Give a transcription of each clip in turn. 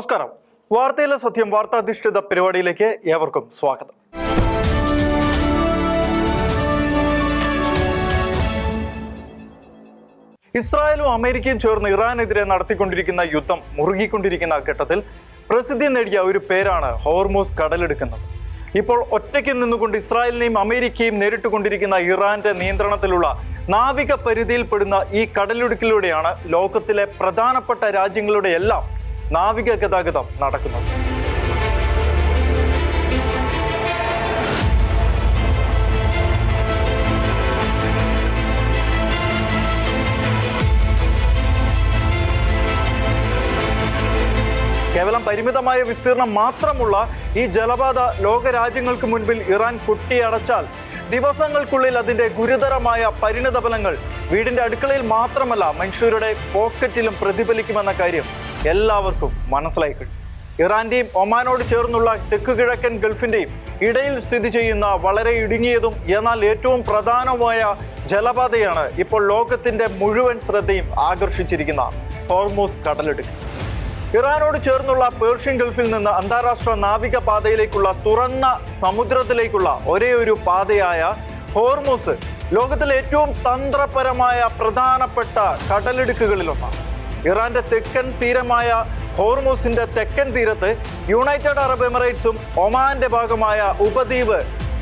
നമസ്കാരം. വാർത്തയിലെ സത്യം വാർത്താധിഷ്ഠിത പരിപാടിയിലേക്ക് ഏവർക്കും സ്വാഗതം. ഇസ്രായേലും അമേരിക്കയും ചേർന്ന് ഇറാനെതിരെ നടത്തിക്കൊണ്ടിരിക്കുന്ന യുദ്ധം മുറുകിക്കൊണ്ടിരിക്കുന്ന ഘട്ടത്തിൽ പ്രസിദ്ധി നേടിയ ഒരു പേരാണ് ഹോർമൂസ് കടലെടുക്കുന്നത്. ഇപ്പോൾ ഒറ്റയ്ക്ക് നിന്നുകൊണ്ട് ഇസ്രായേലിനെയും അമേരിക്കയും നേരിട്ടുകൊണ്ടിരിക്കുന്ന ഇറാന്റെ നിയന്ത്രണത്തിലുള്ള നാവിക പരിധിയിൽപ്പെടുന്ന ഈ കടലിടുക്കിലൂടെയാണ് ലോകത്തിലെ പ്രധാനപ്പെട്ട രാജ്യങ്ങളുടെ എല്ലാം നാവിക ഗതാഗതം നടക്കുന്നത്. കേവലം പരിമിതമായ വിസ്തീർണം മാത്രമുള്ള ഈ ജലപാത ലോകരാജ്യങ്ങൾക്ക് മുൻപിൽ ഇറാൻ കുട്ടിയടച്ചാൽ ദിവസങ്ങൾക്കുള്ളിൽ അതിന്റെ ഗുരുതരമായ പരിണിതഫലങ്ങൾ വീടിന്റെ അടുക്കളയിൽ മാത്രമല്ല മനുഷ്യരുടെ പോക്കറ്റിലും പ്രതിഫലിക്കുമെന്ന കാര്യം എല്ലാവർക്കും മനസ്സിലായി കഴിഞ്ഞു. ഇറാന്റെയും ഒമാനോട് ചേർന്നുള്ള തെക്ക് കിഴക്കൻ ഗൾഫിന്റെയും ഇടയിൽ സ്ഥിതി ചെയ്യുന്ന വളരെ ഇടുങ്ങിയതും എന്നാൽ ഏറ്റവും പ്രധാനമായ ജലപാതയാണ് ഇപ്പോൾ ലോകത്തിന്റെ മുഴുവൻ ശ്രദ്ധയും ആകർഷിച്ചിരിക്കുന്ന ഹോർമൂസ് കടലിടുക്ക്. ഇറാനോട് ചേർന്നുള്ള പേർഷ്യൻ ഗൾഫിൽ നിന്ന് അന്താരാഷ്ട്ര നാവിക പാതയിലേക്കുള്ള തുറന്ന സമുദ്രത്തിലേക്കുള്ള ഒരേ ഒരു പാതയായ ഹോർമൂസ് ലോകത്തിലെ ഏറ്റവും തന്ത്രപരമായ പ്രധാനപ്പെട്ട കടലിടുക്കുകളിലൊന്നാണ്. ഇറാന്റെ തെക്കൻ തീരമായ ഹോർമൂസിന്റെ തെക്കൻ തീരത്ത് യുണൈറ്റഡ് അറബ് എമിറേറ്റ്സും ഒമാന്റെ ഭാഗമായ ഉപദ്വീപ്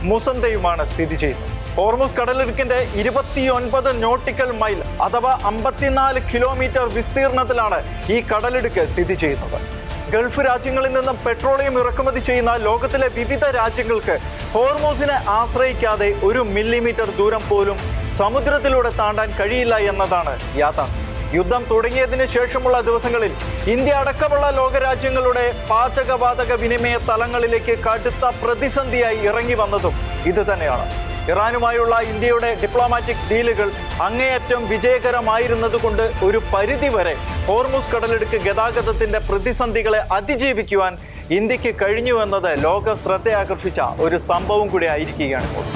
മുസന്തയുമാണ് സ്ഥിതി ചെയ്യുന്നത്. ഹോർമൂസ് കടലിടുക്കിന്റെ 29 നോട്ടിക്കൽ മൈൽ അഥവാ 54 കിലോമീറ്റർ വിസ്തീർണത്തിലാണ് ഈ കടലിടുക്ക് സ്ഥിതി ചെയ്യുന്നത്. ഗൾഫ് രാജ്യങ്ങളിൽ നിന്നും പെട്രോളിയം ഇറക്കുമതി ചെയ്യുന്ന ലോകത്തിലെ വിവിധ രാജ്യങ്ങൾക്ക് ഹോർമൂസിനെ ആശ്രയിക്കാതെ 1 മില്ലിമീറ്റർ ദൂരം പോലും സമുദ്രത്തിലൂടെ താണ്ടാൻ കഴിയില്ല എന്നതാണ് യാഥാർത്ഥ്യം. യുദ്ധം തുടങ്ങിയതിന് ശേഷമുള്ള ദിവസങ്ങളിൽ ഇന്ത്യ അടക്കമുള്ള ലോകരാജ്യങ്ങളുടെ പാചകവാതക വിനിമയ തലങ്ങളിലേക്ക് കടുത്ത പ്രതിസന്ധിയായി ഇറങ്ങി വന്നതും ഇത് തന്നെയാണ്. ഇറാനുമായുള്ള ഇന്ത്യയുടെ ഡിപ്ലോമാറ്റിക് ഡീലുകൾ അങ്ങേയറ്റം വിജയകരമായിരുന്നതുകൊണ്ട് ഒരു പരിധിവരെ ഹോർമൂസ് കടലിടുക്ക് ഗതാഗതത്തിന്റെ പ്രതിസന്ധികളെ അതിജീവിക്കുവാൻ ഇന്ത്യക്ക് കഴിഞ്ഞു എന്നത് ലോക ശ്രദ്ധയാകർഷിച്ച ഒരു സംഭവം കൂടി ആയിരിക്കുകയാണ് ഇപ്പോൾ.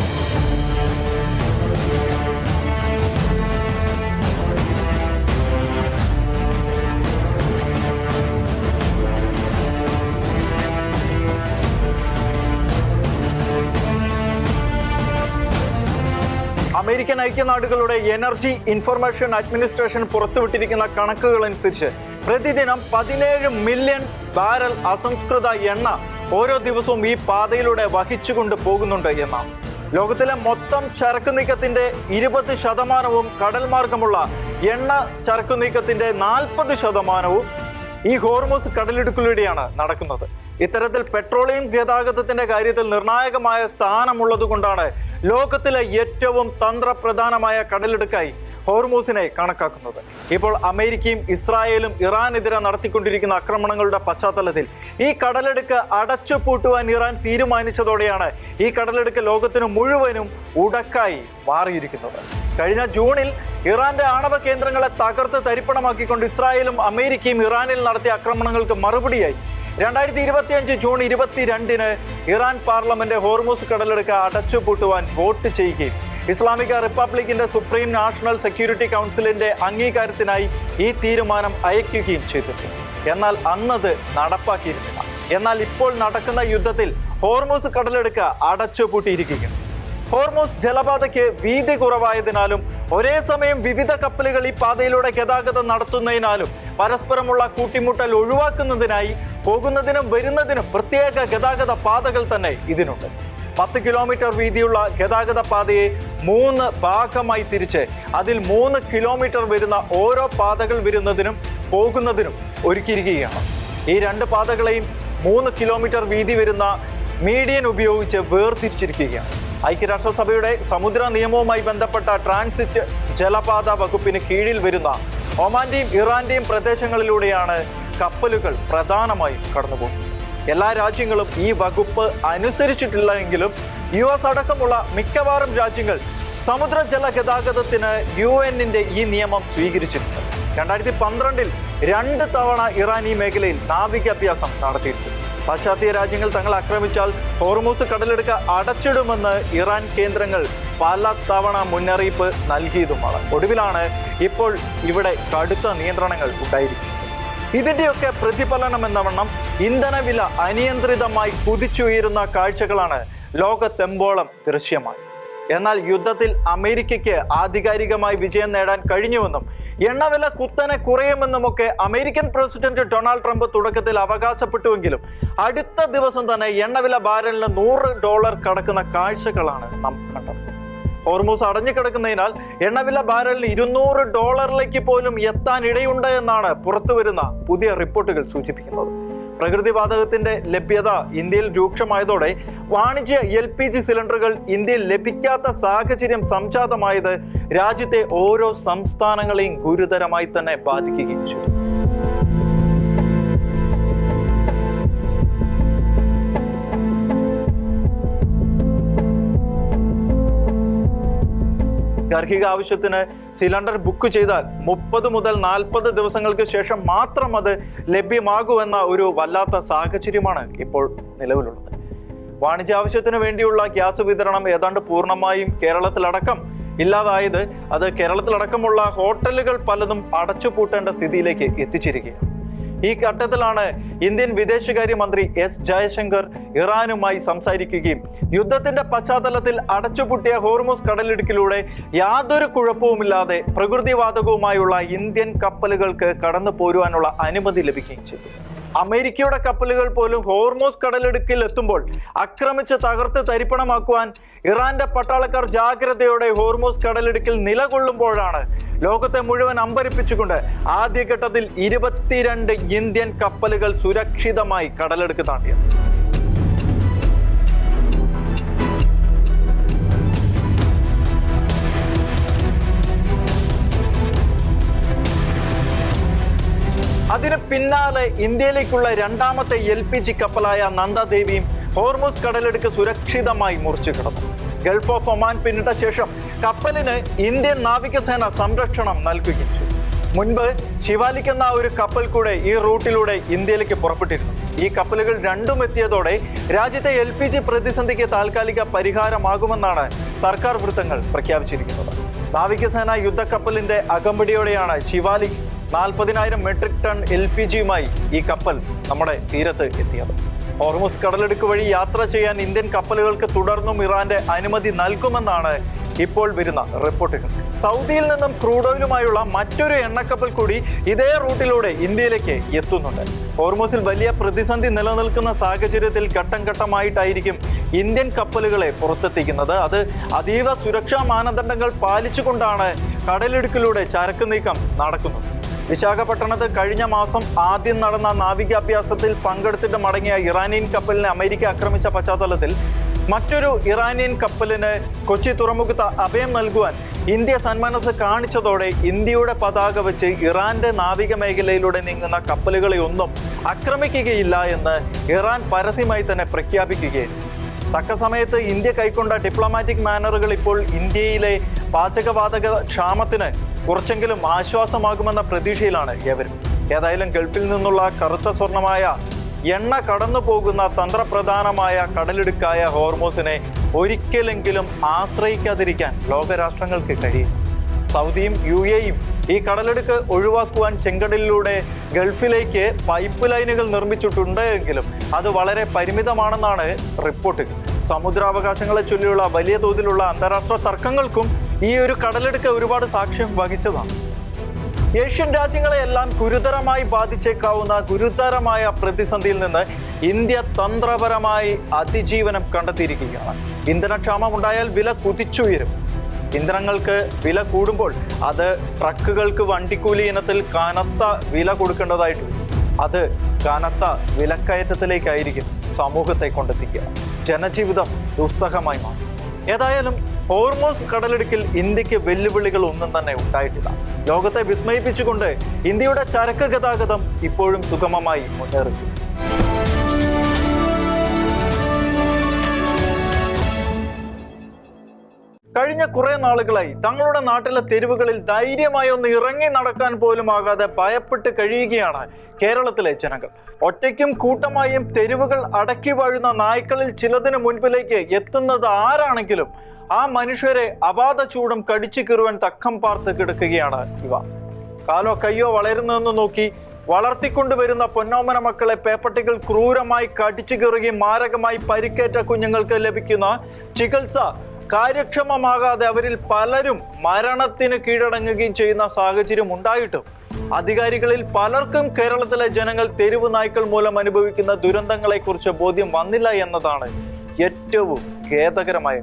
അമേരിക്കൻ ഐക്യനാടുകളുടെ എനർജി ഇൻഫർമേഷൻ അഡ്മിനിസ്ട്രേഷൻ പുറത്തുവിട്ടിരിക്കുന്ന കണക്കുകൾ അനുസരിച്ച് പ്രതിദിനം 17 മില്യൺ ബാരൽ അസംസ്കൃത എണ്ണ ഓരോ ദിവസവും ഈ പാതയിലൂടെ വഹിച്ചുകൊണ്ട് പോകുന്നുണ്ട് എന്നാണ്. ലോകത്തിലെ മൊത്തം ചരക്ക് നീക്കത്തിന്റെ 20% കടൽ മാർഗമുള്ള എണ്ണ ചരക്ക് നീക്കത്തിന്റെ 40% ഈ ഹോർമൂസ് കടലിടുക്കിലൂടെയാണ് നടക്കുന്നത്. ഇത്തരത്തിൽ പെട്രോളിയം ഗതാഗതത്തിന്റെ കാര്യത്തിൽ നിർണായകമായ സ്ഥാനമുള്ളത് കൊണ്ടാണ് ലോകത്തിലെ ഏറ്റവും തന്ത്രപ്രധാനമായ കടലിടുക്കായി ഹോർമൂസിനെ കണക്കാക്കുന്നത്. ഇപ്പോൾ അമേരിക്കയും ഇസ്രായേലും ഇറാനെതിരെ നടത്തിക്കൊണ്ടിരിക്കുന്ന ആക്രമണങ്ങളുടെ പശ്ചാത്തലത്തിൽ ഈ കടലിടുക്ക് അടച്ചുപൂട്ടുവാൻ ഇറാൻ തീരുമാനിച്ചതോടെയാണ് ഈ കടലിടുക്ക് ലോകത്തിന് മുഴുവനും ഉടക്കായി മാറിയിരിക്കുന്നത്. കഴിഞ്ഞ ജൂണിൽ ഇറാന്റെ ആണവ കേന്ദ്രങ്ങളെ തകർത്ത് തരിപ്പണമാക്കിക്കൊണ്ട് ഇസ്രായേലും അമേരിക്കയും ഇറാനിൽ നടത്തിയ ആക്രമണങ്ങൾക്ക് മറുപടിയായി 2025 ജൂൺ 22 ഇറാൻ പാർലമെന്റ് ഹോർമൂസ് കടലിടുക്ക് അടച്ചുപൂട്ടുവാൻ വോട്ട് ചെയ്യുകയും ഇസ്ലാമിക റിപ്പബ്ലിക്കിന്റെ സുപ്രീം നാഷണൽ സെക്യൂരിറ്റി കൗൺസിലിന്റെ അംഗീകാരത്തിനായി ഈ തീരുമാനം അയക്കുകയും ചെയ്തിട്ടുണ്ട്. എന്നാൽ അന്നത് നടപ്പാക്കിയിരുന്നില്ല. എന്നാൽ ഇപ്പോൾ നടക്കുന്ന യുദ്ധത്തിൽ ഹോർമൂസ് കടലിടുക്ക് അടച്ചുപൂട്ടിയിരിക്കുകയാണ്. ഹോർമൂസ് ജലപാതയ്ക്ക് വീതി കുറവായതിനാലും ഒരേ സമയം വിവിധ കപ്പലുകൾ ഈ പാതയിലൂടെ ഗതാഗതം നടത്തുന്നതിനാലും പരസ്പരമുള്ള കൂട്ടിമുട്ടൽ ഒഴിവാക്കുന്നതിനായി പോകുന്നതിനും വരുന്നതിനും പ്രത്യേക ഗതാഗത പാതകൾ തന്നെ ഇതിനുണ്ട്. 10 കിലോമീറ്റർ വീതിയുള്ള ഗതാഗത പാതയെ 3 ഭാഗമായി തിരിച്ച് അതിൽ 3 കിലോമീറ്റർ വരുന്ന ഓരോ പാതകൾ വരുന്നതിനും പോകുന്നതിനും ഒരുക്കിയിരിക്കുകയാണ്. ഈ 2 പാതകളെയും 3 കിലോമീറ്റർ വീതി വരുന്ന മീഡിയൻ ഉപയോഗിച്ച് വേർതിരിച്ചിരിക്കുകയാണ്. ഐക്യരാഷ്ട്രസഭയുടെ സമുദ്ര നിയമവുമായി ബന്ധപ്പെട്ട ട്രാൻസിറ്റ് ജലപാത വകുപ്പിന് കീഴിൽ വരുന്ന ഒമാന്റെയും ഇറാന്റെയും പ്രദേശങ്ങളിലൂടെയാണ് കപ്പലുകൾ പ്രധാനമായും കടന്നുപോകുന്നത്. എല്ലാ രാജ്യങ്ങളും ഈ വകുപ്പ് അനുസരിച്ചിട്ടില്ല എങ്കിലും US അടക്കമുള്ള മിക്കവാറും രാജ്യങ്ങൾ സമുദ്രജല ഗതാഗതത്തിന് UN-ന്റെ ഈ നിയമം സ്വീകരിച്ചിട്ടുണ്ട്. 2012 2 തവണ ഇറാൻ ഈ മേഖലയിൽ നാവികാഭ്യാസം നടത്തിയിട്ടുണ്ട്. പാശ്ചാത്യ രാജ്യങ്ങൾ തങ്ങൾ ആക്രമിച്ചാൽ ഹോർമൂസ് കടലിടുക്ക് അടച്ചിടുമെന്ന് ഇറാൻ കേന്ദ്രങ്ങൾ പല തവണ മുന്നറിയിപ്പ് നൽകിയതുമാണ്. ഒടുവിലാണ് ഇപ്പോൾ ഇവിടെ കടുത്ത നിയന്ത്രണങ്ങൾ ഉണ്ടായിരിക്കുന്നത്. ഇതിന്റെയൊക്കെ പ്രതിഫലനം എന്ന വണ്ണം ഇന്ധനവില അനിയന്ത്രിതമായി കുതിച്ചുയരുന്ന കാഴ്ചകളാണ് ലോകത്തെമ്പോളം ദൃശ്യമായി. എന്നാൽ യുദ്ധത്തിൽ അമേരിക്കയ്ക്ക് ആധികാരികമായി വിജയം നേടാൻ കഴിഞ്ഞുവെന്നും എണ്ണവില കുത്തനെ കുറയുമെന്നുമൊക്കെ അമേരിക്കൻ പ്രസിഡന്റ് ഡൊണാൾഡ് ട്രംപ് തുടക്കത്തിൽ അവകാശപ്പെട്ടുവെങ്കിലും അടുത്ത ദിവസം തന്നെ എണ്ണവില ബാരലിന് $100 കടക്കുന്ന കാഴ്ചകളാണ് നാം കണ്ടത്. ഹോർമൂസ് അടഞ്ഞു കിടക്കുന്നതിനാൽ എണ്ണവില ബാരലിന് $200 പോലും എത്താൻ ഇടയുണ്ട് എന്നാണ് പുറത്തുവരുന്ന പുതിയ റിപ്പോർട്ടുകൾ സൂചിപ്പിക്കുന്നത്. പ്രകൃതിവാതകത്തിന്റെ ലഭ്യത ഇന്ത്യയിൽ രൂക്ഷമായതോടെ വാണിജ്യ LPG സിലിണ്ടറുകൾ ഇന്ത്യയിൽ ലഭിക്കാത്ത സാഹചര്യം സംജാതമായത് രാജ്യത്തെ ഓരോ സംസ്ഥാനങ്ങളെയും ഗുരുതരമായി തന്നെ ബാധിക്കുകയും ചെയ്തു. ഗാർഹിക ആവശ്യത്തിന് സിലിണ്ടർ ബുക്ക് ചെയ്താൽ 30 മുതൽ 40 ദിവസങ്ങൾക്ക് ശേഷം മാത്രം അത് ലഭ്യമാകൂ എന്ന ഒരു വല്ലാത്ത സാഹചര്യമാണ് ഇപ്പോൾ നിലവിലുള്ളത്. വാണിജ്യാവശ്യത്തിന് വേണ്ടിയുള്ള ഗ്യാസ് വിതരണം ഏതാണ്ട് പൂർണ്ണമായും കേരളത്തിലടക്കം ഇല്ലാതായത് അത് കേരളത്തിലടക്കമുള്ള ഹോട്ടലുകൾ പലതും അടച്ചുപൂട്ടേണ്ട സ്ഥിതിയിലേക്ക് എത്തിച്ചിരിക്കുകയാണ്. ഈ ഘട്ടത്തിലാണ് ഇന്ത്യൻ വിദേശകാര്യമന്ത്രി എസ് ജയശങ്കർ ഇറാനുമായി സംസാരിക്കുകയും യുദ്ധത്തിന്റെ പശ്ചാത്തലത്തിൽ അടച്ചുപൂട്ടിയ ഹോർമൂസ് കടലിടുക്കിലൂടെ യാതൊരു കുഴപ്പവുമില്ലാതെ പ്രകൃതിവാതകവുമായുള്ള ഇന്ത്യൻ കപ്പലുകൾക്ക് കടന്നു പോരുവാനുള്ള അനുമതി ലഭിക്കുകയും ചെയ്തു. അമേരിക്കയുടെ കപ്പലുകൾ പോലും ഹോർമൂസ് കടലിടുക്കിൽ എത്തുമ്പോൾ ആക്രമിച്ച് തകർത്ത് തരിപ്പണമാക്കുവാൻ ഇറാന്റെ പട്ടാളക്കാർ ജാഗ്രതയോടെ ഹോർമൂസ് കടലിടുക്കിൽ നിലകൊള്ളുമ്പോഴാണ് ലോകത്തെ മുഴുവൻ അമ്പരിപ്പിച്ചുകൊണ്ട് ആദ്യഘട്ടത്തിൽ 22 ഇന്ത്യൻ കപ്പലുകൾ സുരക്ഷിതമായി കടലെടുക്ക് താണ്ടിയത്. അതിന് പിന്നാലെ ഇന്ത്യയിലേക്കുള്ള രണ്ടാമത്തെ LPG കപ്പലായ നന്ദാദേവിയും ഹോർമൂസ് കടലിടുക്ക് സുരക്ഷിതമായി മുറിച്ചു കിടന്നു. ഗൾഫ് ഓഫ് ഒമാൻ പിന്നിട്ട ശേഷം കപ്പലിന് ഇന്ത്യൻ നാവികസേന സംരക്ഷണം നൽകുകയും ചെയ്തു. മുൻപ് ശിവാലിക് എന്ന ഒരു കപ്പൽ കൂടെ ഈ റൂട്ടിലൂടെ ഇന്ത്യയിലേക്ക് പുറപ്പെട്ടിരുന്നു. ഈ കപ്പലുകൾ രണ്ടും എത്തിയതോടെ രാജ്യത്തെ LPG പ്രതിസന്ധിക്ക് താൽക്കാലിക പരിഹാരമാകുമെന്നാണ് സർക്കാർ വൃത്തങ്ങൾ പ്രഖ്യാപിച്ചിരിക്കുന്നത്. നാവികസേന യുദ്ധക്കപ്പലിന്റെ അകമ്പടിയോടെയാണ് ശിവാലിക് 40,000 മെട്രിക് ടൺ LPGയുമായി ഈ കപ്പൽ നമ്മുടെ തീരത്ത് എത്തിയത്. ഹോർമൂസ് കടലിടുക്ക് വഴി യാത്ര ചെയ്യാൻ ഇന്ത്യൻ കപ്പലുകൾക്ക് തുടർന്നും ഇറാന്റെ അനുമതി നൽകുമെന്നാണ് ഇപ്പോൾ വരുന്ന റിപ്പോർട്ടുകൾ. സൗദിയിൽ നിന്നും ക്രൂഡ് ഓയിലുമായുള്ള മറ്റൊരു എണ്ണക്കപ്പൽ കൂടി ഇതേ റൂട്ടിലൂടെ ഇന്ത്യയിലേക്ക് എത്തുന്നുണ്ട്. ഹോർമൂസിൽ വലിയ പ്രതിസന്ധി നിലനിൽക്കുന്ന സാഹചര്യത്തിൽ ഘട്ടം ഘട്ടമായിട്ടായിരിക്കും ഇന്ത്യൻ കപ്പലുകളെ പുറത്തെത്തിക്കുന്നത്. അത് അതീവ സുരക്ഷാ മാനദണ്ഡങ്ങൾ പാലിച്ചുകൊണ്ടാണ് കടലിടുക്കിലൂടെ ചരക്ക് നീക്കം നടക്കുന്നത്. വിശാഖപട്ടണത്ത് കഴിഞ്ഞ മാസം ആദ്യം നടന്ന നാവികാഭ്യാസത്തിൽ പങ്കെടുത്തിട്ട് മടങ്ങിയ ഇറാനിയൻ കപ്പലിനെ അമേരിക്ക ആക്രമിച്ച പശ്ചാത്തലത്തിൽ മറ്റൊരു ഇറാനിയൻ കപ്പലിന് കൊച്ചി തുറമുഖത്ത് അഭയം നൽകുവാൻ ഇന്ത്യ സന്മനസ് കാണിച്ചതോടെ ഇന്ത്യയുടെ പതാക വെച്ച് ഇറാന്റെ നാവിക മേഖലയിലൂടെ നീങ്ങുന്ന കപ്പലുകളെ ഒന്നും ആക്രമിക്കുകയില്ല എന്ന് ഇറാൻ പരസ്യമായി തന്നെ പ്രഖ്യാപിക്കുകയായിരുന്നു. തക്ക സമയത്ത് ഇന്ത്യ കൈക്കൊണ്ട ഡിപ്ലോമാറ്റിക് മാനറുകൾ ഇപ്പോൾ ഇന്ത്യയിലെ പാചകവാതക ക്ഷാമത്തിന് കുറച്ചെങ്കിലും ആശ്വാസമാകുമെന്ന പ്രതീക്ഷയിലാണ് ഏവരും. ഏതായാലും ഗൾഫിൽ നിന്നുള്ള കറുത്ത സ്വർണമായ എണ്ണ കടന്നു പോകുന്ന തന്ത്രപ്രധാനമായ കടലിടുക്കായ ഹോർമൂസിനെ ഒരിക്കലെങ്കിലും ആശ്രയിക്കാതിരിക്കാൻ ലോകരാഷ്ട്രങ്ങൾക്ക് കഴിയും. സൗദിയും UAEയും ഈ കടലെടുക്ക് ഒഴിവാക്കുവാൻ ചെങ്കടലിലൂടെ ഗൾഫിലേക്ക് പൈപ്പ് ലൈനുകൾ നിർമ്മിച്ചിട്ടുണ്ട് എങ്കിലും അത് വളരെ പരിമിതമാണെന്നാണ് റിപ്പോർട്ടുകൾ. സമുദ്രാവകാശങ്ങളെ ചൊല്ലിയുള്ള വലിയ തോതിലുള്ള അന്താരാഷ്ട്ര തർക്കങ്ങൾക്കും ഈ ഒരു കടലെടുക്ക് ഒരുപാട് സാക്ഷ്യം വഹിച്ചതാണ്. ഏഷ്യൻ രാജ്യങ്ങളെയെല്ലാം ഗുരുതരമായി ബാധിച്ചേക്കാവുന്ന ഗുരുതരമായ പ്രതിസന്ധിയിൽ നിന്ന് ഇന്ത്യ തന്ത്രപരമായി അതിജീവനം കണ്ടെത്തിയിരിക്കുകയാണ്. ഇന്ധനക്ഷാമം ഉണ്ടായാൽ വില കുതിച്ചുയരും. ഇന്ധനങ്ങൾക്ക് വില കൂടുമ്പോൾ അത് ട്രക്കുകൾക്ക് വണ്ടിക്കൂലി ഇനത്തിൽ കനത്ത വില കൊടുക്കേണ്ടതായിട്ട് വരും. അത് കനത്ത വിലക്കയറ്റത്തിലേക്കായിരിക്കും സമൂഹത്തെ കൊണ്ടെത്തിക്കുക. ജനജീവിതം ദുസ്സഹമായി മാറും. ഏതായാലും ഹോർമൂസ് കടലിടുക്കിൽ ഇന്ത്യക്ക് വെല്ലുവിളികൾ ഒന്നും തന്നെ ഉണ്ടായിട്ടില്ല. ലോകത്തെ വിസ്മയിപ്പിച്ചുകൊണ്ട് ഇന്ത്യയുടെ ചരക്ക് ഗതാഗതം ഇപ്പോഴും സുഗമമായി മുന്നേറുന്നു. കഴിഞ്ഞ കുറെ നാളുകളായി തങ്ങളുടെ നാട്ടിലെ തെരുവുകളിൽ ധൈര്യമായി ഒന്ന് ഇറങ്ങി നടക്കാൻ പോലും ആകാതെ ഭയപ്പെട്ട് കഴിയുകയാണ് കേരളത്തിലെ ജനങ്ങൾ. ഒറ്റയ്ക്കും കൂട്ടമായും തെരുവുകൾ അടക്കി വാഴുന്ന നായ്ക്കളിൽ ചിലതിന് മുൻപിലേക്ക് എത്തുന്നത് ആരാണെങ്കിലും ആ മനുഷ്യരെ അപാത ചൂടും കടിച്ചു കീറുവാൻ തക്കം പാർത്ത് കിടക്കുകയാണ് ഇവ. കാലോ കയ്യോ വളരുന്നതെന്ന് നോക്കി വളർത്തിക്കൊണ്ടുവരുന്ന പൊന്നോമന മക്കളെ പേപ്പട്ടികൾ ക്രൂരമായി കടിച്ചു കീറുകയും മാരകമായി പരിക്കേറ്റ കുഞ്ഞുങ്ങൾക്ക് ലഭിക്കുന്ന ചികിത്സ കാര്യക്ഷമമാകാതെ അവരിൽ പലരും മരണത്തിന് കീഴടങ്ങുകയും ചെയ്യുന്ന സാഹചര്യം ഉണ്ടായിട്ടും അധികാരികളിൽ പലർക്കും കേരളത്തിലെ ജനങ്ങൾ തെരുവ് നായ്ക്കൾ മൂലം അനുഭവിക്കുന്ന ദുരന്തങ്ങളെക്കുറിച്ച് ബോധ്യം വന്നില്ല എന്നതാണ് ഏറ്റവും ഖേദകരമായ.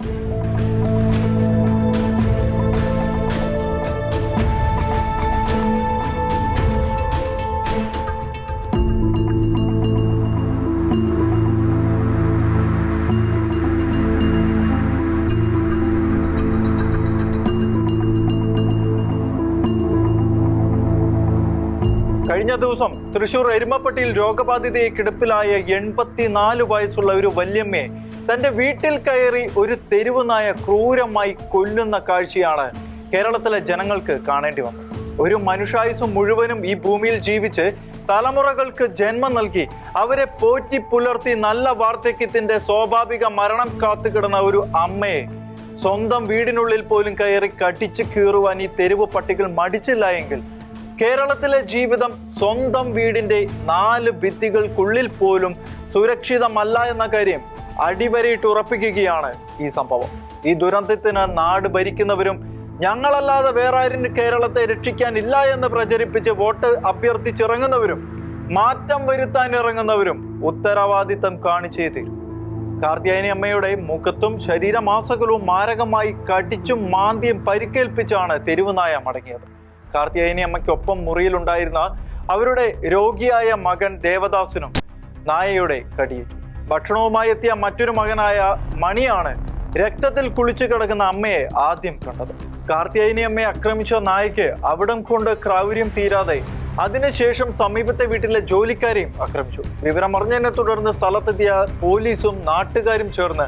കഴിഞ്ഞ ദിവസം തൃശൂർ എരുമപ്പെട്ടിയിൽ രോഗബാധിതയെ കിടപ്പിലായ 84 വയസ്സുള്ള ഒരു വല്യമ്മയെ തന്റെ വീട്ടിൽ കയറി ഒരു തെരുവ് നായ ക്രൂരമായി കൊല്ലുന്ന കാഴ്ചയാണ് കേരളത്തിലെ ജനങ്ങൾക്ക് കാണേണ്ടി വന്നത്. ഒരു മനുഷ്യായുസ്സും മുഴുവനും ഈ ഭൂമിയിൽ ജീവിച്ച് തലമുറകൾക്ക് ജന്മം നൽകി അവരെ പോറ്റി പുലർത്തി നല്ല വാർദ്ധക്യത്തിന്റെ സ്വാഭാവിക മരണം കാത്തുകിടന്ന ഒരു അമ്മയെ സ്വന്തം വീടിനുള്ളിൽ പോലും കയറി കടിച്ചു കീറുവാൻ ഈ തെരുവ് പട്ടികൾ മടിച്ചില്ല എങ്കിൽ കേരളത്തിലെ ജീവിതം സ്വന്തം വീടിന്റെ 4 ഭിത്തികൾക്കുള്ളിൽ പോലും സുരക്ഷിതമല്ല എന്ന കാര്യം അടിവരയിട്ട് ഉറപ്പിക്കുകയാണ് ഈ സംഭവം. ഈ ദുരന്തത്തിന് നാട് ഭരിക്കുന്നവരും ഞങ്ങളല്ലാതെ വേറെ ആരും കേരളത്തെ രക്ഷിക്കാനില്ല എന്ന് പ്രചരിപ്പിച്ച് വോട്ട് അഭ്യർത്ഥിച്ചിറങ്ങുന്നവരും മാറ്റം വരുത്താൻ ഇറങ്ങുന്നവരും ഉത്തരവാദിത്തം കാണിച്ചേ തീരും. കാർത്യായനി അമ്മയുടെ മുഖത്തും ശരീരമാസകലവും മാരകമായി കടിച്ചും മാന്തിയും പരിക്കേൽപ്പിച്ചാണ് തെരുവുനായ മടങ്ങിയത്. കാർത്യായനി അമ്മയ്ക്കൊപ്പം മുറിയിലുണ്ടായിരുന്ന അവരുടെ രോഗിയായ മകൻ ദേവദാസിനും നായയുടെ കടിയേറ്റു. ഭക്ഷണവുമായി എത്തിയ മറ്റൊരു മകനായ മണിയാണ് രക്തത്തിൽ കുളിച്ചു കിടക്കുന്ന അമ്മയെ ആദ്യം കണ്ടത്. കാർത്യായനി അമ്മയെ ആക്രമിച്ച നായയ്ക്ക് അവിടം കൊണ്ട് ക്രൗര്യം തീരാതെ അതിനുശേഷം സമീപത്തെ വീട്ടിലെ ജോലിക്കാരെയും ആക്രമിച്ചു. വിവരമറിഞ്ഞതിനെ തുടർന്ന് സ്ഥലത്തെത്തിയ പോലീസും നാട്ടുകാരും ചേർന്ന്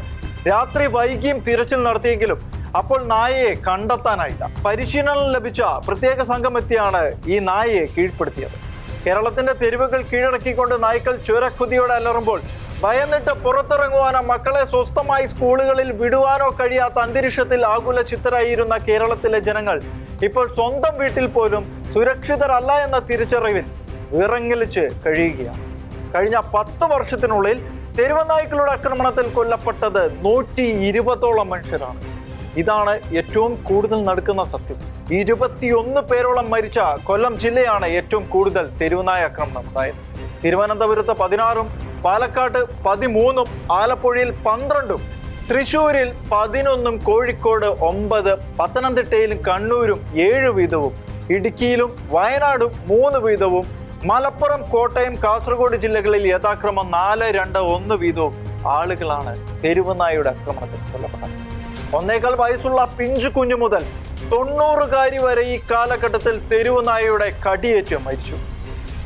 രാത്രി വൈകിയും തിരച്ചിൽ നടത്തിയെങ്കിലും അപ്പോൾ നായയെ കണ്ടെത്താനായില്ല. പരിശീലനം ലഭിച്ച പ്രത്യേക സംഘം എത്തിയാണ് ഈ നായയെ കീഴ്പ്പെടുത്തിയത്. കേരളത്തിന്റെ തെരുവുകൾ കീഴടക്കിക്കൊണ്ട് നായ്ക്കൾ ചുരക്കുതിയോടെ അലറുമ്പോൾ ഭയന്നിട്ട് പുറത്തിറങ്ങുവാനോ മക്കളെ സ്വസ്ഥമായി സ്കൂളുകളിൽ വിടുവാനോ കഴിയാത്ത അന്തരീക്ഷത്തിൽ ആകുല ചിത്തരായിരുന്ന കേരളത്തിലെ ജനങ്ങൾ ഇപ്പോൾ സ്വന്തം വീട്ടിൽ പോലും സുരക്ഷിതരല്ല എന്ന തിരിച്ചറിവിൽ വിറങ്ങലിച്ച് കഴിയുകയാണ്. കഴിഞ്ഞ 10 വർഷത്തിനുള്ളിൽ തെരുവ് നായ്ക്കളുടെ ആക്രമണത്തിൽ കൊല്ലപ്പെട്ടത് 120ഓളം മനുഷ്യരാണ്. ഇതാണ് ഏറ്റവും കൂടുതൽ നടക്കുന്ന സത്യം. 21 പേരോളം മരിച്ച കൊല്ലം ജില്ലയാണ് ഏറ്റവും കൂടുതൽ തെരുവുനായ ആക്രമണം ഉണ്ടായത്. തിരുവനന്തപുരത്ത് 16ഉം പാലക്കാട് 13ഉം ആലപ്പുഴയിൽ 12ഉം തൃശ്ശൂരിൽ 11ഉം കോഴിക്കോട് 9, പത്തനംതിട്ടയിലും കണ്ണൂരും 7 വീതവും ഇടുക്കിയിലും വയനാടും 3 വീതവും മലപ്പുറം, കോട്ടയം, കാസർഗോഡ് ജില്ലകളിൽ യഥാക്രമം 4, 2, 1 വീതവും ആളുകളാണ് തെരുവുനായയുടെ ആക്രമണത്തിൽ കൊല്ലപ്പെട്ടത്. 1.25 വയസ്സുള്ള പിഞ്ചു കുഞ്ഞു മുതൽ 90കാരി വരെ ഈ കാലഘട്ടത്തിൽ തെരുവുനായയുടെ കടിയേറ്റ് മരിച്ചു.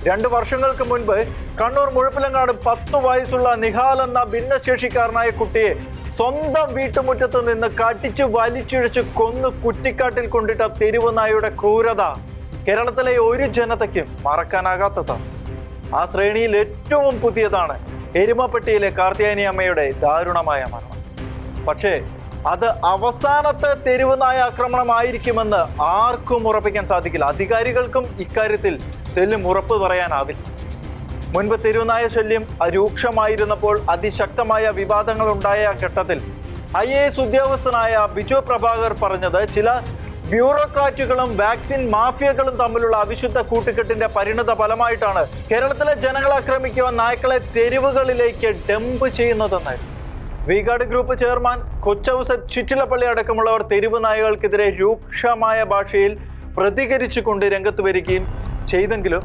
2 വർഷങ്ങൾക്ക് മുൻപ് കണ്ണൂർ മുഴപ്പിലങ്ങാട് 10 വയസ്സുള്ള നിഹാൽ എന്ന ഭിന്നശേഷിക്കാരനായ കുട്ടിയെ സ്വന്തം വീട്ടുമുറ്റത്ത് നിന്ന് കടിച്ചു വലിച്ചിഴച്ച് കൊന്നു കുറ്റിക്കാട്ടിൽ കൊണ്ടിട്ട തെരുവുനായയുടെ ക്രൂരത കേരളത്തിലെ ഒരു ജനതയ്ക്കും മറക്കാനാകാത്തതാണ്. ആ ശ്രേണിയിൽ ഏറ്റവും പുതിയതാണ് എരുമപ്പെട്ടിയിലെ കാർത്യായനി അമ്മയുടെ ദാരുണമായ മരണം. പക്ഷേ അത് അവസാനത്തെ തെരുവുനായ ആക്രമണമായിരിക്കുമെന്ന് ആർക്കും ഉറപ്പിക്കാൻ സാധിക്കില്ല. അധികാരികൾക്കും ഇക്കാര്യത്തിൽ തെല്ലും ഉറപ്പ് പറയാനാവില്ല. മുൻപ് തെരുവുനായ ശല്യം രൂക്ഷമായിരുന്നപ്പോൾ അതിശക്തമായ വിവാദങ്ങൾ ഉണ്ടായ ഘട്ടത്തിൽ IAS ഉദ്യോഗസ്ഥനായ ബിജു പ്രഭാകർ പറഞ്ഞത് ചില ബ്യൂറോക്രാറ്റുകളും വാക്സിൻ മാഫിയകളും തമ്മിലുള്ള അവിശുദ്ധ കൂട്ടുകെട്ടിന്റെ പരിണത ഫലമായിട്ടാണ് കേരളത്തിലെ ജനങ്ങളെ ആക്രമിക്കുവാൻ നായ്ക്കളെ തെരുവുകളിലേക്ക് ഡംപ് ചെയ്യുന്നതെന്നായിരുന്നു. V-Guard group chairman Kochouseph Chittilappilly അടക്കമുള്ളവർ തെരുവ് നായകൾക്കെതിരെ രൂക്ഷമായ ഭാഷയിൽ പ്രതികരിച്ചുകൊണ്ട് രംഗത്ത് വരികയും ചെയ്തെങ്കിലും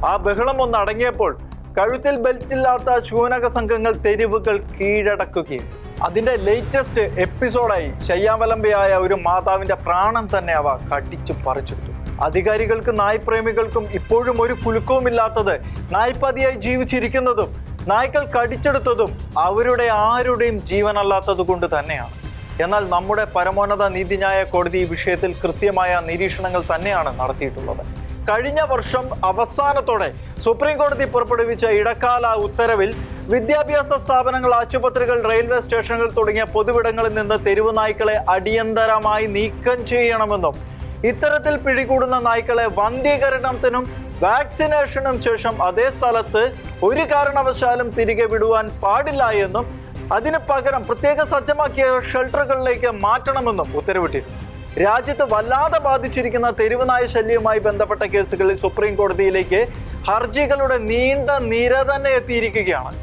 ആ ബഹളം ഒന്ന് അടങ്ങിയപ്പോൾ കഴുത്തിൽ ബെൽറ്റില്ലാത്ത ശൂനക സംഘങ്ങൾ തെരുവുകൾ കീഴടക്കുകയും അതിന്റെ ലേറ്റസ്റ്റ് എപ്പിസോഡായി ശയ്യാവലംബയായ ഒരു മാതാവിന്റെ പ്രാണൻ തന്നെ അവ കടിച്ചു പറിച്ചെടുത്തു. അധികാരികൾക്കും നായ്പ്രേമികൾക്കും ഇപ്പോഴും ഒരു കുലുക്കവുമില്ലാത്തത് നായ്പതിയായി ജീവിച്ചിരിക്കുന്നതും നായ്ക്കൾ കടിച്ചെടുത്തതും അവരുടെ ആരുടെയും ജീവനല്ലാത്തത് കൊണ്ട് തന്നെയാണ്. എന്നാൽ നമ്മുടെ പരമോന്നത നീതിന്യായ കോടതി ഈ വിഷയത്തിൽ കൃത്യമായ നിരീക്ഷണങ്ങൾ തന്നെയാണ് നടത്തിയിട്ടുള്ളത്. കഴിഞ്ഞ വർഷം അവസാനത്തോടെ സുപ്രീം കോടതി പുറപ്പെടുവിച്ച ഇടക്കാല ഉത്തരവിൽ വിദ്യാഭ്യാസ സ്ഥാപനങ്ങൾ, ആശുപത്രികൾ, റെയിൽവേ സ്റ്റേഷനുകൾ തുടങ്ങിയ പൊതുവിടങ്ങളിൽ നിന്ന് തെരുവ് നായ്ക്കളെ അടിയന്തരമായി നീക്കം ചെയ്യണമെന്നും ഇത്തരത്തിൽ പിടികൂടുന്ന നായ്ക്കളെ വന്ധ്യീകരണത്തിനും വാക്സിനേഷനും ശേഷം അതേ സ്ഥലത്ത് ഒരു കാരണവശാലും തിരികെ വിടുവാൻ പാടില്ല എന്നും അതിന് പകരം പ്രത്യേക സജ്ജമാക്കിയ ഷെൽട്ടറുകളിലേക്ക് മാറ്റണമെന്നും ഉത്തരവിട്ടിരുന്നു. രാജ്യത്ത് വല്ലാതെ ബാധിച്ചിരിക്കുന്ന തെരുവ് നായ ശല്യവുമായി ബന്ധപ്പെട്ട കേസുകളിൽ സുപ്രീം കോടതിയിലേക്ക് ഹർജികളുടെ നീണ്ട നിര തന്നെ എത്തിയിരിക്കുകയാണ്.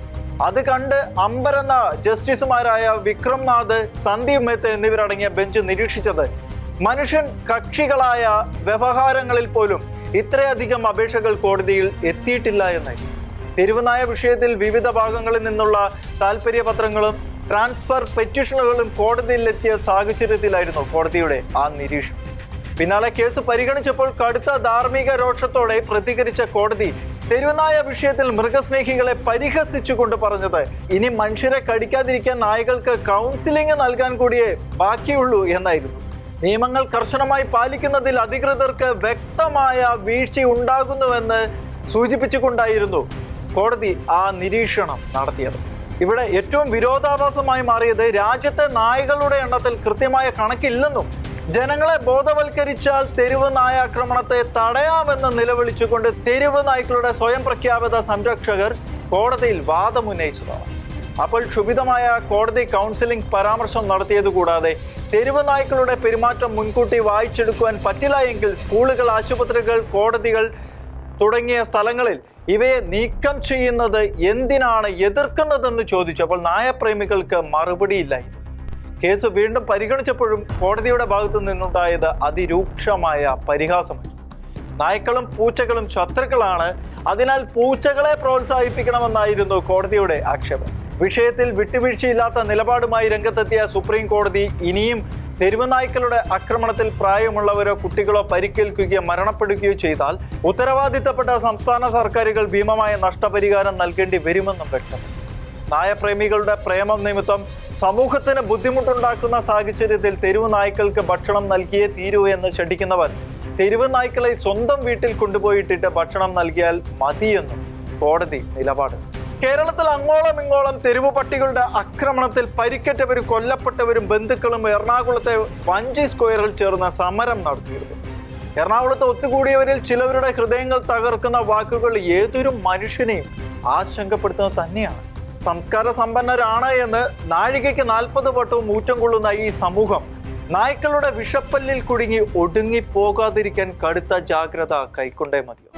അത് കണ്ട് അമ്പരന്ന ജസ്റ്റിസുമാരായ വിക്രംനാഥ്, സന്ദീപ് മേത്ത എന്നിവരടങ്ങിയ ബെഞ്ച് നിരീക്ഷിച്ചത് മനുഷ്യൻ കക്ഷികളായ വ്യവഹാരങ്ങളിൽ പോലും ഇത്രയധികം അപേക്ഷകൾ കോടതിയിൽ എത്തിയിട്ടില്ല എന്നായിരുന്നു. തെരുവുനായ വിഷയത്തിൽ വിവിധ ഭാഗങ്ങളിൽ നിന്നുള്ള താല്പര്യപത്രങ്ങളും ട്രാൻസ്ഫർ പെറ്റീഷനുകളും കോടതിയിലെത്തിയ സാഹചര്യത്തിലായിരുന്നു കോടതിയുടെ ആ നിരീക്ഷണം. പിന്നാലെ കേസ് പരിഗണിച്ചപ്പോൾ കടുത്ത ധാർമ്മിക രോഷത്തോടെ പ്രതികരിച്ച കോടതി തെരുവുനായ വിഷയത്തിൽ മൃഗസ്നേഹികളെ പരിഹസിച്ചുകൊണ്ട് പറഞ്ഞത് ഇനി മനുഷ്യരെ കടിക്കാതിരിക്കാൻ നായകൾക്ക് കൗൺസിലിംഗ് നൽകാൻ കൂടിയേ ബാക്കിയുള്ളൂ എന്നായിരുന്നു. നിയമങ്ങൾ കർശനമായി പാലിക്കുന്നതിൽ അധികൃതർക്ക് വ്യക്തമായ വീഴ്ച ഉണ്ടാകുന്നുവെന്ന് സൂചിപ്പിച്ചുകൊണ്ടായിരുന്നു കോടതി ആ നിരീക്ഷണം നടത്തിയത്. ഇവിടെ ഏറ്റവും വിരോധാഭാസമായി മാറിയത് രാജ്യത്തെ നായകളുടെ എണ്ണത്തിൽ കൃത്യമായ കണക്കില്ലെന്നും ജനങ്ങളെ ബോധവൽക്കരിച്ചാൽ തെരുവ് നായ ആക്രമണത്തെ തടയാമെന്ന് നിലവിളിച്ചുകൊണ്ട് തെരുവ് നായ്ക്കളുടെ സ്വയം പ്രഖ്യാപിത സംരക്ഷകർ കോടതിയിൽ വാദമുന്നയിച്ചതാണ്. അപ്പോൾ ക്ഷുഭിതമായ കോടതി കൗൺസിലിംഗ് പരാമർശം നടത്തിയത് കൂടാതെ തെരുവ് നായ്ക്കളുടെ പെരുമാറ്റം മുൻകൂട്ടി വായിച്ചെടുക്കുവാൻ പറ്റില്ല എങ്കിൽ സ്കൂളുകൾ, ആശുപത്രികൾ, കോടതികൾ തുടങ്ങിയ സ്ഥലങ്ങളിൽ ഇവയെ നീക്കം ചെയ്യുന്നത് എന്തിനാണ് എതിർക്കുന്നതെന്ന് ചോദിച്ചപ്പോൾ നായപ്രേമികൾക്ക് മറുപടിയില്ലായിരുന്നു. കേസ് വീണ്ടും പരിഗണിച്ചപ്പോഴും കോടതിയുടെ ഭാഗത്തു നിന്നുണ്ടായത് അതിരൂക്ഷമായ പരിഹാസമായിരുന്നു. നായ്ക്കളും പൂച്ചകളും ശത്രുക്കളാണ്, അതിനാൽ പൂച്ചകളെ പ്രോത്സാഹിപ്പിക്കണമെന്നായിരുന്നു കോടതിയുടെ ആക്ഷേപം. വിഷയത്തിൽ വിട്ടുവീഴ്ചയില്ലാത്ത നിലപാടുമായി രംഗത്തെത്തിയ സുപ്രീം കോടതി ഇനിയും തെരുവ് നായ്ക്കളുടെ ആക്രമണത്തിൽ പ്രായമുള്ളവരോ കുട്ടികളോ പരിക്കേൽക്കുകയോ മരണപ്പെടുകയോ ചെയ്താൽ ഉത്തരവാദിത്തപ്പെട്ട സംസ്ഥാന സർക്കാരുകൾ ഭീമമായ നഷ്ടപരിഹാരം നൽകേണ്ടി വരുമെന്നും വ്യക്തമാക്കി. നായപ്രേമികളുടെ പ്രേമം നിമിത്തം സമൂഹത്തിന് ബുദ്ധിമുട്ടുണ്ടാക്കുന്ന സാഹചര്യത്തിൽ തെരുവ് നായ്ക്കൾക്ക് ഭക്ഷണം നൽകിയേ തീരൂ എന്ന് ശഠിക്കുന്നവർ തെരുവ് നായ്ക്കളെ സ്വന്തം വീട്ടിൽ കൊണ്ടുപോയിട്ടിട്ട് ഭക്ഷണം നൽകിയാൽ മതിയെന്നും കോടതി നിലപാട്. കേരളത്തിൽ അങ്ങോളം ഇങ്ങോളം തെരുവ് പട്ടികളുടെ ആക്രമണത്തിൽ പരിക്കേറ്റവരും കൊല്ലപ്പെട്ടവരും ബന്ധുക്കളും എറണാകുളത്തെ വഞ്ചി സ്ക്വയറിൽ ചേർന്ന് സമരം നടത്തിയിരുന്നു. എറണാകുളത്ത് ഒത്തുകൂടിയവരിൽ ചിലവരുടെ ഹൃദയങ്ങൾ തകർക്കുന്ന വാക്കുകൾ ഏതൊരു മനുഷ്യനെയും ആശങ്കപ്പെടുത്തുന്നത് തന്നെയാണ്. സംസ്കാര സമ്പന്നരാണ് എന്ന് നാഴികയ്ക്ക് 40 വട്ടവും ഊറ്റം കൊള്ളുന്ന ഈ സമൂഹം നായ്ക്കളുടെ വിഷപ്പല്ലിൽ കുടുങ്ങി ഒടുങ്ങിപ്പോകാതിരിക്കാൻ കടുത്ത ജാഗ്രത കൈക്കൊണ്ടേ മതിയോ.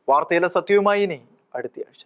വാർത്തയിലെ സത്യവുമായി ഇനി അടുത്തയാഴ്ച.